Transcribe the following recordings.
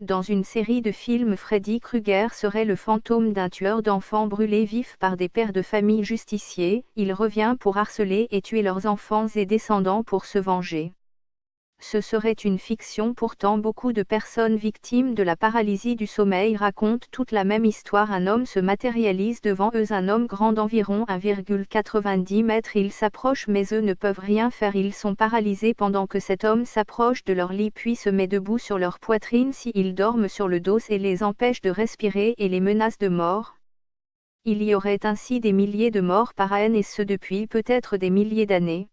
Dans une série de films, Freddy Krueger serait le fantôme d'un tueur d'enfants brûlés vifs par des pères de famille justiciers. Il revient pour harceler et tuer leurs enfants et descendants pour se venger. Ce serait une fiction, pourtant beaucoup de personnes victimes de la paralysie du sommeil racontent toute la même histoire. Un homme se matérialise devant eux, un homme grand d'environ 1,90 m. Il s'approche mais eux ne peuvent rien faire, ils sont paralysés pendant que cet homme s'approche de leur lit puis se met debout sur leur poitrine s'ils dorment sur le dos et les empêche de respirer et les menace de mort. Il y aurait ainsi des milliers de morts par an et ce depuis peut-être des milliers d'années.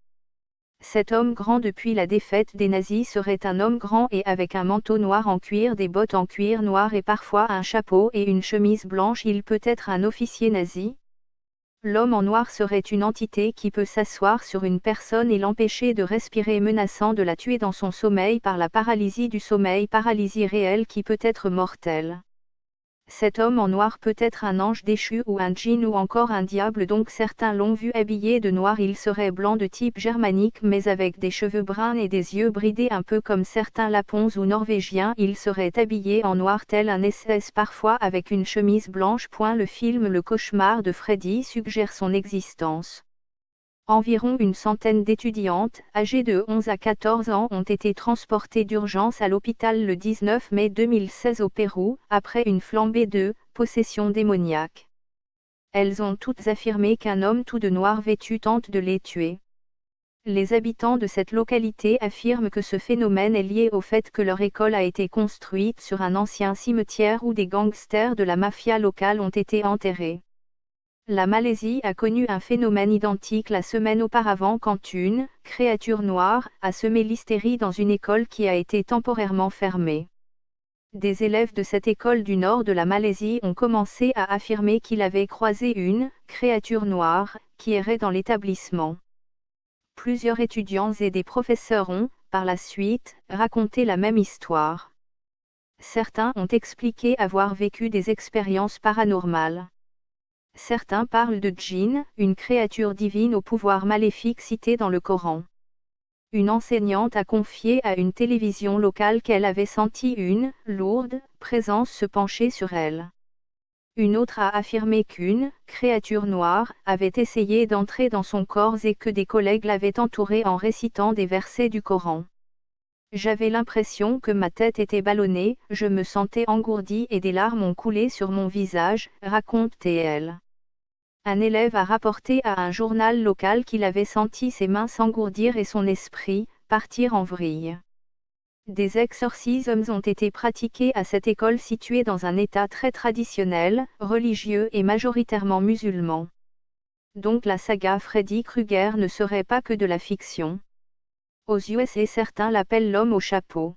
Cet homme grand depuis la défaite des nazis serait un homme grand et avec un manteau noir en cuir, des bottes en cuir noir et parfois un chapeau et une chemise blanche. Il peut être un officier nazi. L'homme en noir serait une entité qui peut s'asseoir sur une personne et l'empêcher de respirer, menaçant de la tuer dans son sommeil par la paralysie du sommeil, paralysie réelle qui peut être mortelle. Cet homme en noir peut être un ange déchu ou un djinn ou encore un diable, donc certains l'ont vu habillé de noir. Il serait blanc de type germanique mais avec des cheveux bruns et des yeux bridés un peu comme certains lapons ou norvégiens. Il serait habillé en noir tel un SS, parfois avec une chemise blanche. Le film Le Cauchemar de Freddy suggère son existence. Environ une centaine d'étudiantes, âgées de 11 à 14 ans, ont été transportées d'urgence à l'hôpital le 19 mai 2016 au Pérou, après une flambée de possession démoniaque. Elles ont toutes affirmé qu'un homme tout de noir vêtu tente de les tuer. Les habitants de cette localité affirment que ce phénomène est lié au fait que leur école a été construite sur un ancien cimetière où des gangsters de la mafia locale ont été enterrés. La Malaisie a connu un phénomène identique la semaine auparavant quand une créature noire a semé l'hystérie dans une école qui a été temporairement fermée. Des élèves de cette école du nord de la Malaisie ont commencé à affirmer qu'ils avaient croisé une créature noire qui errait dans l'établissement. Plusieurs étudiants et des professeurs ont, par la suite, raconté la même histoire. Certains ont expliqué avoir vécu des expériences paranormales. Certains parlent de djinn, une créature divine au pouvoir maléfique citée dans le Coran. Une enseignante a confié à une télévision locale qu'elle avait senti une lourde présence se pencher sur elle. Une autre a affirmé qu'une créature noire avait essayé d'entrer dans son corps et que des collègues l'avaient entourée en récitant des versets du Coran. J'avais l'impression que ma tête était ballonnée, je me sentais engourdie et des larmes ont coulé sur mon visage, raconte-t-elle. Un élève a rapporté à un journal local qu'il avait senti ses mains s'engourdir et son esprit partir en vrille. Des exorcismes ont été pratiqués à cette école située dans un état très traditionnel, religieux et majoritairement musulman. Donc la saga Freddy Krueger ne serait pas que de la fiction. Aux USA, certains l'appellent l'homme au chapeau.